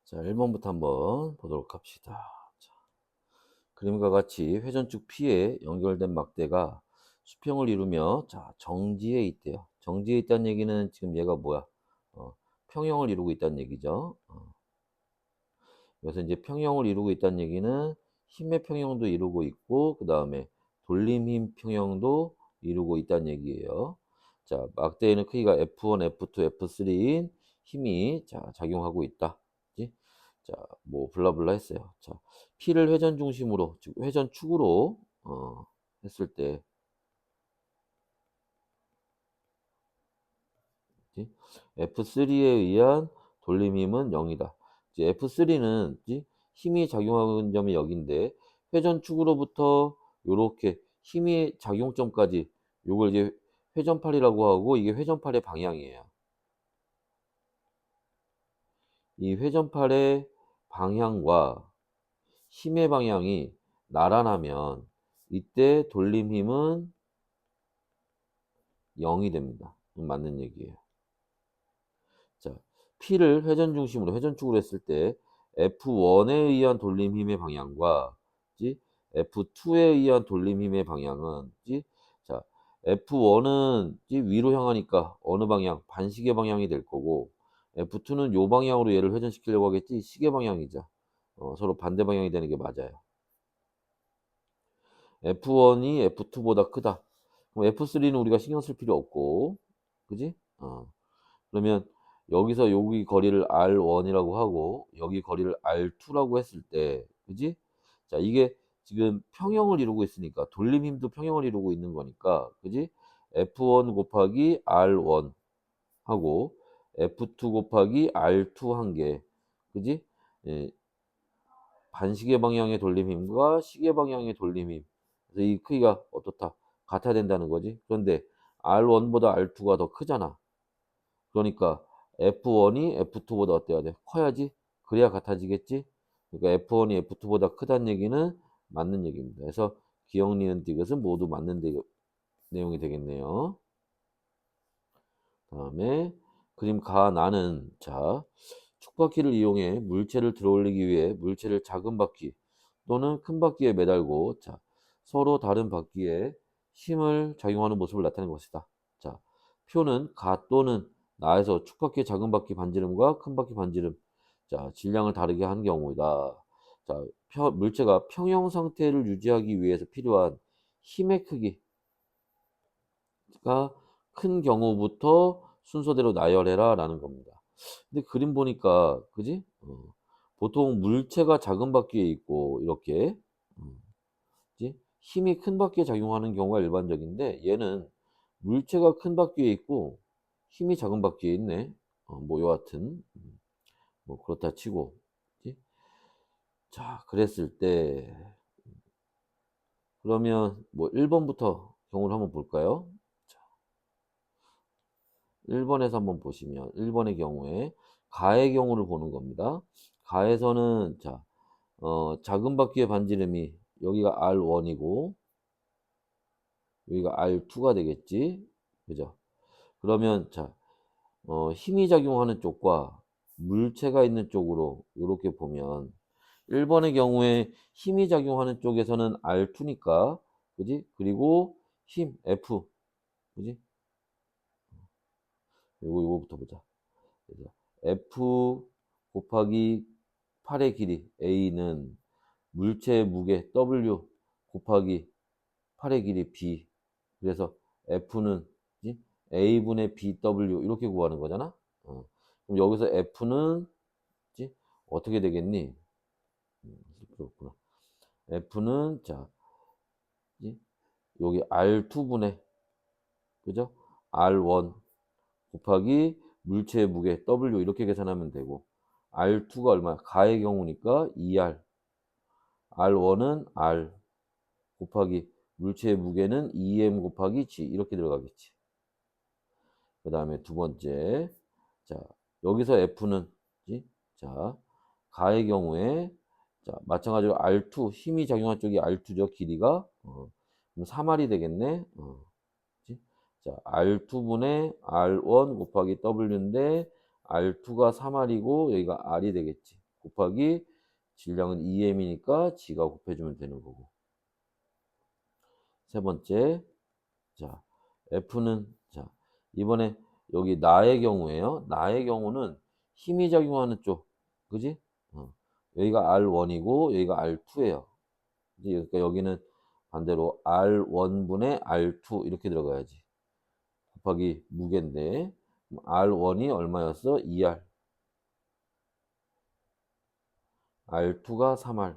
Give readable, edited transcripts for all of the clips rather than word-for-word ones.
자, 1번부터 한번 보도록 합시다. 자, 그림과 같이 회전축 P에 연결된 막대가 수평을 이루며 자, 정지에 있대요. 정지에 있다는 얘기는 지금 얘가 뭐야? 평형을 이루고 있다는 얘기죠. 그래서 이제 평형을 이루고 있다는 얘기는 힘의 평형도 이루고 있고 그 다음에 돌림힘 평형도 이루고 있다는 얘기예요. 자, 막대에는 크기가 F1, F2, F3인 힘이 자, 작용하고 있다. 그치? 자, 뭐 블라블라 했어요. 자, P를 회전 중심으로, 즉 회전축으로 했을 때 F3에 의한 돌림힘은 0이다. 이제 F3는 힘이 작용하는 점이 여기인데 회전축으로부터 요렇게 힘이 작용점까지 요걸 이제 회전팔이라고 하고 이게 회전팔의 방향이에요. 이 회전팔의 방향과 힘의 방향이 나란하면 이때 돌림힘은 0이 됩니다. 맞는 얘기예요. 자, P를 회전 중심으로 회전축으로 했을 때 F1에 의한 돌림힘의 방향과 F2에 의한 돌림힘의 방향은 자, F1은 위로 향하니까 어느 방향? 반시계 방향이 될 거고 F2는 요 방향으로 얘를 회전시키려고 하겠지? 시계 방향이죠. 서로 반대 방향이 되는 게 맞아요. F1이 F2보다 크다. 그럼 F3는 우리가 신경 쓸 필요 없고, 그지? 그러면 여기서 여기 거리를 R1이라고 하고 여기 거리를 R2라고 했을 때 그지? 자, 이게 지금 평형을 이루고 있으니까 돌림힘도 평형을 이루고 있는 거니까 그지? F1 곱하기 R1 하고 F2 곱하기 R2 한 개 그지? 예, 반시계 방향의 돌림힘과 시계 방향의 돌림힘 그래서 이 크기가 어떻다? 같아야 된다는 거지. 그런데 R1보다 R2가 더 크잖아. 그러니까 F1이 F2보다 어때야 돼? 커야지. 그래야 같아지겠지. 그러니까 F1이 F2보다 크다는 얘기는 맞는 얘기입니다. 그래서 기억, 니은, 디귿은 모두 맞는 내용이 되겠네요. 다음에 그림 가 나는 자 축바퀴를 이용해 물체를 들어올리기 위해 물체를 작은 바퀴 또는 큰 바퀴에 매달고 자 서로 다른 바퀴에 힘을 작용하는 모습을 나타낸 것이다. 자, 표는 가 또는 나에서 축바퀴의 작은 바퀴 반지름과 큰 바퀴 반지름 자 질량을 다르게 한 경우이다. 자, 물체가 평형 상태를 유지하기 위해서 필요한 힘의 크기가 큰 경우부터 순서대로 나열해라 라는 겁니다. 근데 그림 보니까 그지? 보통 물체가 작은 바퀴에 있고 이렇게 그지? 힘이 큰 바퀴에 작용하는 경우가 일반적인데 얘는 물체가 큰 바퀴에 있고 힘이 작은 바퀴에 있네. 뭐 여하튼 뭐 그렇다 치고 그지? 자, 그랬을 때 그러면 뭐 1번부터 경우를 한번 볼까요? 1번에서 한번 보시면 1번의 경우에 가의 경우를 보는 겁니다. 가에서는 자, 작은 바퀴의 반지름이 여기가 R1이고 여기가 R2가 되겠지. 그죠? 그러면 자, 힘이 작용하는 쪽과 물체가 있는 쪽으로 이렇게 보면 1번의 경우에 힘이 작용하는 쪽에서는 R2니까 그지? 그리고 힘 F 그지? 요거부터 보자. 그래서 F 곱하기 8의 길이 A는 물체의 무게 W 곱하기 8의 길이 B 그래서 F는 A분의 BW 이렇게 구하는 거잖아. 그럼 여기서 F는 어떻게 되겠니? 그렇구나. F는 자 여기 R2분의 그죠? R1 곱하기 물체의 무게 W 이렇게 계산하면 되고 R2가 얼마야? 가의 경우니까 2R R1은 R 곱하기 물체의 무게는 2M 곱하기 G 이렇게 들어가겠지. 그 다음에 두 번째 자 여기서 F는 자 가의 경우에 자 마찬가지로 R2 힘이 작용한 쪽이 R2죠. 길이가 그럼 3R이 되겠네. 그치? 자 R2분의 R1 곱하기 W인데 R2가 3R이고 여기가 R이 되겠지. 곱하기 질량은 2m이니까 G가 곱해주면 되는 거고. 세 번째, 자, F는, 자, 이번에 여기 나의 경우에요. 나의 경우는 힘이 작용하는 쪽, 그지? 여기가 R1이고 여기가 R2예요. 그러니까 여기는 반대로 R1분의 R2 이렇게 들어가야지. 곱하기 무게인데 R1이 얼마였어? 2R. R2가 3R.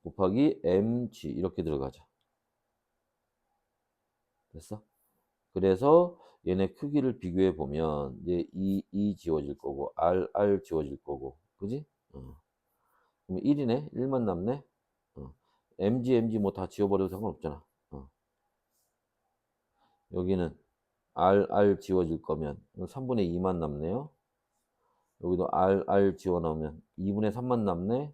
곱하기 mg 이렇게 들어가자. 됐어? 그래서 얘네 크기를 비교해 보면 이제 E 지워질 거고 R 지워질 거고, 그지? 그럼 1이네? 1만 남네? mg 뭐 다 지워버려도 상관없잖아. 여기는 R 지워질 거면 3분의 2만 남네요. 여기도 R 지워 넣으면 2분의 3만 남네.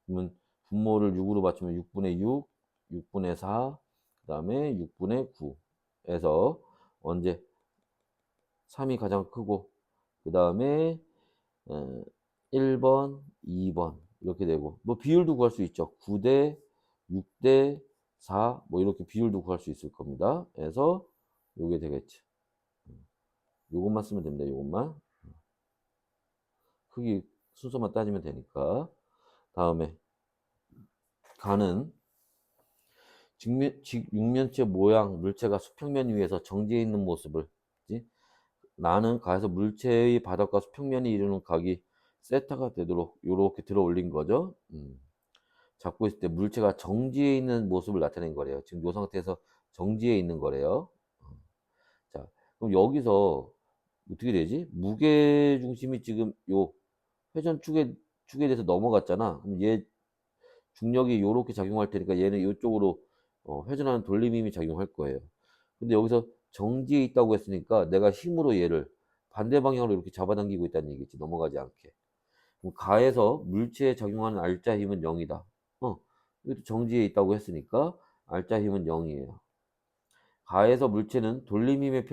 그러면 분모를 6으로 받치면 6분의 6, 6분의 4, 그 다음에 6분의 9에서 언제 3이 가장 크고, 그 다음에 1번, 2번 이렇게 되고, 뭐 비율도 구할 수 있죠. 9대 6대 4 뭐 이렇게 비율도 구할 수 있을 겁니다. 그래서 요게 되겠지. 요것만 쓰면 됩니다. 요것만. 크기 순서만 따지면 되니까. 다음에 가는 육면체 모양 물체가 수평면 위에서 정지해 있는 모습을, 그치? 나는 가에서 물체의 바닥과 수평면이 이루는 각이 세타가 되도록 이렇게 들어 올린 거죠. 잡고 있을 때 물체가 정지해 있는 모습을 나타낸 거래요. 지금 이 상태에서 정지해 있는 거래요. 자, 그럼 여기서 어떻게 되지? 무게 중심이 지금 요 회전 축에 대해서 넘어갔잖아. 그럼 얘 중력이 요렇게 작용할 테니까 얘는 이쪽으로 회전하는 돌림 힘이 작용할 거예요. 근데 여기서 정지해 있다고 했으니까 내가 힘으로 얘를 반대 방향으로 이렇게 잡아당기고 있다는 얘기지. 넘어가지 않게. 그럼 가에서 물체에 작용하는 알자 힘은 0이다. 이것도 정지해 있다고 했으니까 알자 힘은 0이에요. 가에서 물체는 돌림 힘의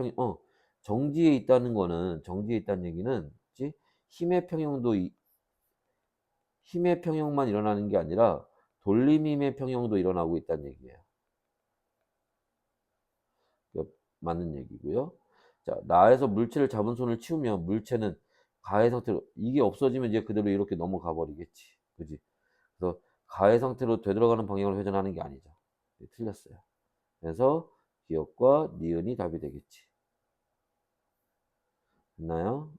정지해 있다는 거는, 정지해 있다는 얘기는, 그치? 힘의 평형도 힘의 평형만 일어나는 게 아니라 돌림힘의 평형도 일어나고 있다는 얘기예요. 맞는 얘기고요. 자, 나에서 물체를 잡은 손을 치우면 물체는 가해 상태로, 이게 없어지면 이제 그대로 이렇게 넘어가 버리겠지. 그지? 그래서 가해 상태로 되돌아가는 방향으로 회전하는 게 아니죠. 틀렸어요. 그래서 기억과 니은이 답이 되겠지. 됐나요?